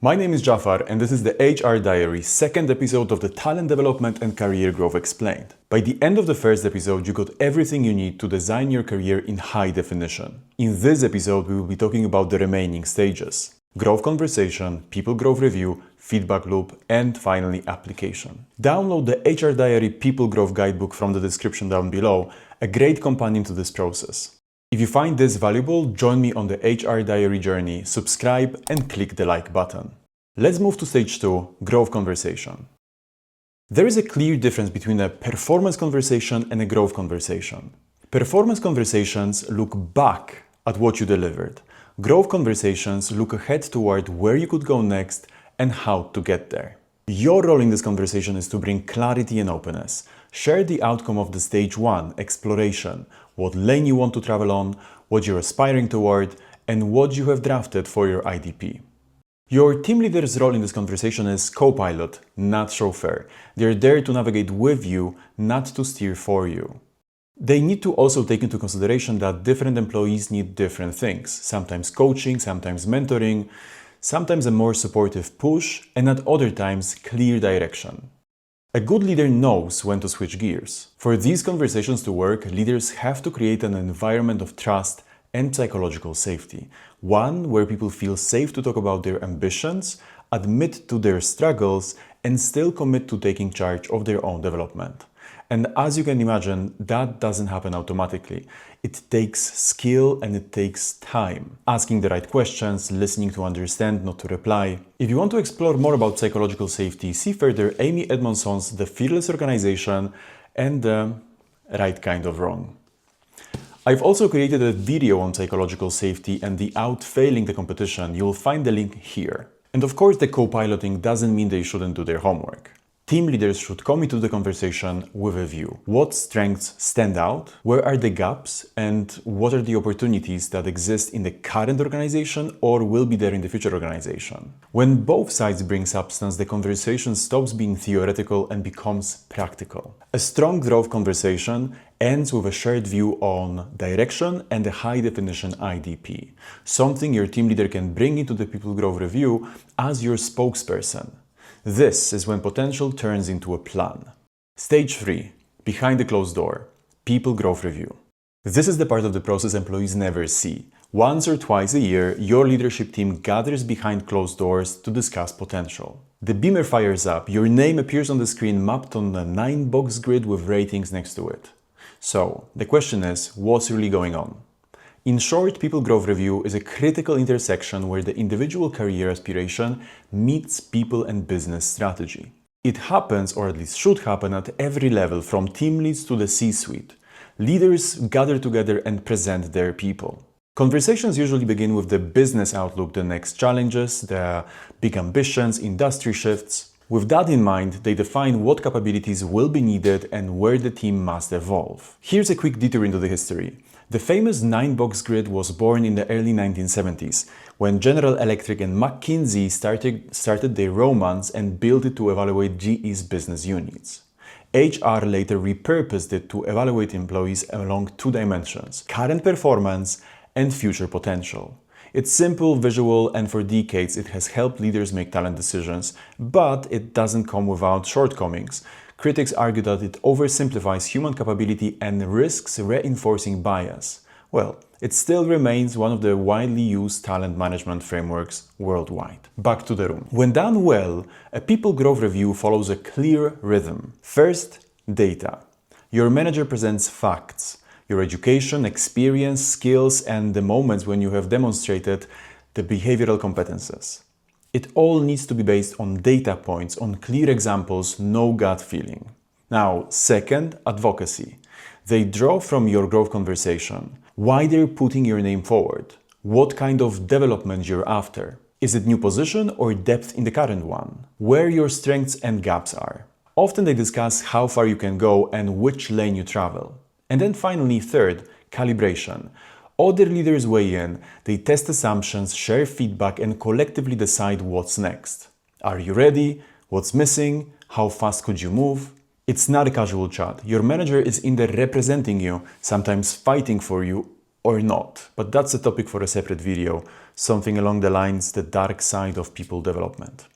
My name is Jafar, and this is the HR Diary, second episode of the Talent Development and Career Growth Explained. By the end of the first episode, you got everything you need to design your career in high definition. In this episode, we will be talking about the remaining stages: growth conversation, people growth review, feedback loop, and finally application. Download the HR Diary People Growth Guidebook from the description down below, a great companion to this process. If you find this valuable, join me on the HR Diary journey, subscribe and click the like button. Let's move to stage 2, growth conversation. There is a clear difference between a performance conversation and a growth conversation. Performance conversations look back at what you delivered. Growth conversations look ahead toward where you could go next and how to get there. Your role in this conversation is to bring clarity and openness. Share the outcome of the stage 1, exploration, what lane you want to travel on, what you're aspiring toward, and what you have drafted for your IDP. Your team leader's role in this conversation is co-pilot, not chauffeur. They're there to navigate with you, not to steer for you. They need to also take into consideration that different employees need different things, sometimes coaching, sometimes mentoring, sometimes a more supportive push, and at other times, clear direction. A good leader knows when to switch gears. For these conversations to work, leaders have to create an environment of trust and psychological safety. One where people feel safe to talk about their ambitions, admit to their struggles, and still commit to taking charge of their own development. And as you can imagine, that doesn't happen automatically. It takes skill and it takes time. Asking the right questions, listening to understand, not to reply. If you want to explore more about psychological safety, see further Amy Edmondson's The Fearless Organization and The Right Kind of Wrong. I've also created a video on psychological safety and the outfailing the competition. You'll find the link here. And of course, the co-piloting doesn't mean they shouldn't do their homework. Team leaders should come into the conversation with a view. What strengths stand out? Where are the gaps? And what are the opportunities that exist in the current organization or will be there in the future organization? When both sides bring substance, the conversation stops being theoretical and becomes practical. A strong growth conversation ends with a shared view on direction and a high-definition IDP, something your team leader can bring into the People Growth Review as your spokesperson. This is when potential turns into a plan. Stage 3, behind the closed door, People Growth Review. This is the part of the process employees never see. Once or twice a year, your leadership team gathers behind closed doors to discuss potential. The beamer fires up, your name appears on the screen mapped on a 9-box grid with ratings next to it. So, the question is, what's really going on? In short, People Growth Review is a critical intersection where the individual career aspiration meets people and business strategy. It happens, or at least should happen, at every level, from team leads to the C-suite. Leaders gather together and present their people. Conversations usually begin with the business outlook, the next challenges, the big ambitions, industry shifts. With that in mind, they define what capabilities will be needed and where the team must evolve. Here's a quick detour into the history. The famous 9-box grid was born in the early 1970s, when General Electric and McKinsey started their romance and built it to evaluate GE's business units. HR later repurposed it to evaluate employees along 2 dimensions: current performance and future potential. It's simple, visual, and for decades it has helped leaders make talent decisions, but it doesn't come without shortcomings. Critics argue that it oversimplifies human capability and risks reinforcing bias. Well, it still remains one of the widely used talent management frameworks worldwide. Back to the room. When done well, a People Growth Review follows a clear rhythm. First, data. Your manager presents facts. Your education, experience, skills, and the moments when you have demonstrated the behavioral competences. It all needs to be based on data points, on clear examples, no gut feeling. Now, second, advocacy. They draw from your growth conversation. Why they're putting your name forward? What kind of development you're after? Is it new position or depth in the current one? Where your strengths and gaps are. Often they discuss how far you can go and which lane you travel. And then finally, third, calibration. Other leaders weigh in, they test assumptions, share feedback, and collectively decide what's next. Are you ready? What's missing? How fast could you move? It's not a casual chat. Your manager is in there representing you, sometimes fighting for you, or not, but that's a topic for a separate video, something along the lines the dark side of people development.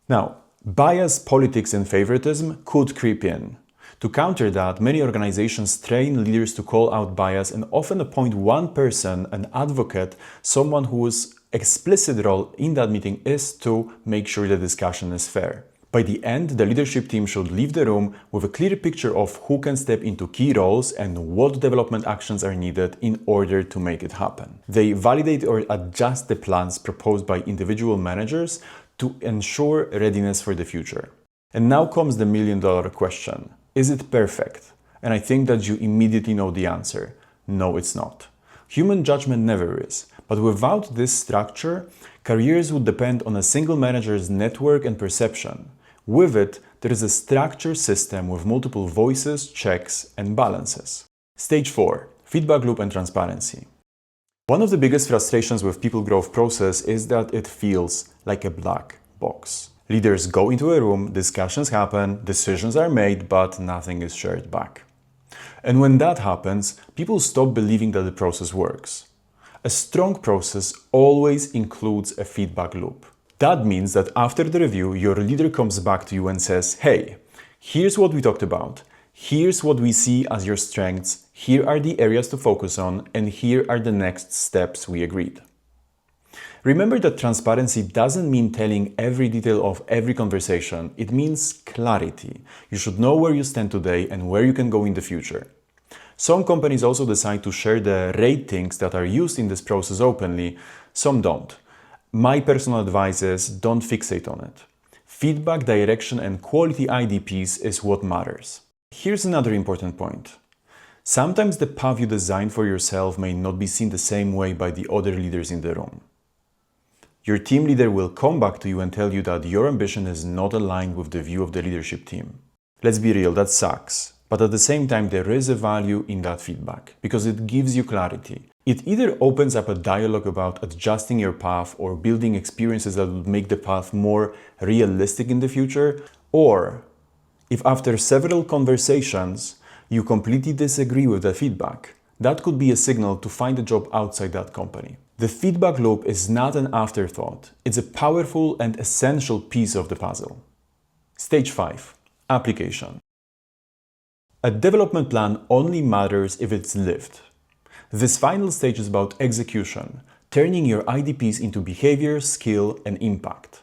Now, bias, politics, and favoritism could creep in. To counter that, many organizations train leaders to call out bias and often appoint one person, an advocate, someone whose explicit role in that meeting is to make sure the discussion is fair. By the end, the leadership team should leave the room with a clear picture of who can step into key roles and what development actions are needed in order to make it happen. They validate or adjust the plans proposed by individual managers to ensure readiness for the future. And now comes the million-dollar question. Is it perfect? And I think that you immediately know the answer. No, it's not. Human judgment never is. But without this structure, careers would depend on a single manager's network and perception. With it, there is a structured system with multiple voices, checks, and balances. Stage 4. Feedback loop and transparency. One of the biggest frustrations with people growth process is that it feels like a black box. Leaders go into a room, discussions happen, decisions are made, but nothing is shared back. And when that happens, people stop believing that the process works. A strong process always includes a feedback loop. That means that after the review, your leader comes back to you and says, hey, here's what we talked about. Here's what we see as your strengths. Here are the areas to focus on, and here are the next steps we agreed. Remember that transparency doesn't mean telling every detail of every conversation. It means clarity. You should know where you stand today and where you can go in the future. Some companies also decide to share the ratings that are used in this process openly. Some don't. My personal advice is don't fixate on it. Feedback, direction, and quality IDPs is what matters. Here's another important point. Sometimes the path you design for yourself may not be seen the same way by the other leaders in the room. Your team leader will come back to you and tell you that your ambition is not aligned with the view of the leadership team. Let's be real, that sucks. But at the same time, there is a value in that feedback because it gives you clarity. It either opens up a dialogue about adjusting your path or building experiences that would make the path more realistic in the future, or if after several conversations you completely disagree with the feedback, that could be a signal to find a job outside that company. The feedback loop is not an afterthought. It's a powerful and essential piece of the puzzle. Stage 5. Application. A development plan only matters if it's lived. This final stage is about execution, turning your IDPs into behavior, skill, and impact.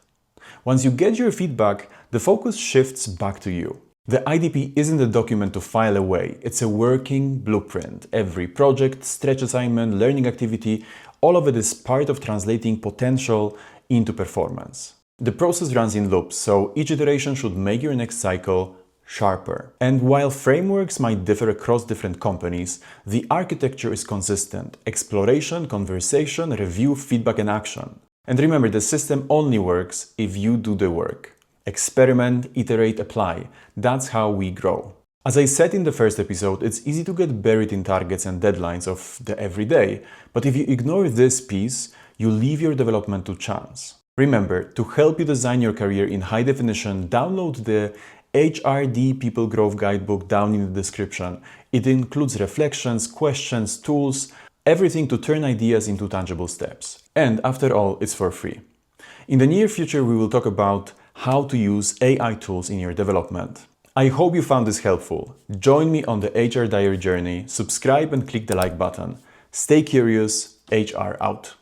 Once you get your feedback, the focus shifts back to you. The IDP isn't a document to file away, it's a working blueprint. Every project, stretch assignment, learning activity, all of it is part of translating potential into performance. The process runs in loops, so each iteration should make your next cycle sharper. And while frameworks might differ across different companies, the architecture is consistent. Exploration, conversation, review, feedback, and action. And remember, the system only works if you do the work. Experiment, iterate, apply. That's how we grow. As I said in the first episode, it's easy to get buried in targets and deadlines of the everyday, but if you ignore this piece, you leave your development to chance. Remember, to help you design your career in high definition, download the HRD People Growth Guidebook down in the description. It includes reflections, questions, tools, everything to turn ideas into tangible steps. And after all, it's for free. In the near future, we will talk about how to use AI tools in your development. I hope you found this helpful. Join me on the HR Diary journey, subscribe and click the like button. Stay curious, HR out.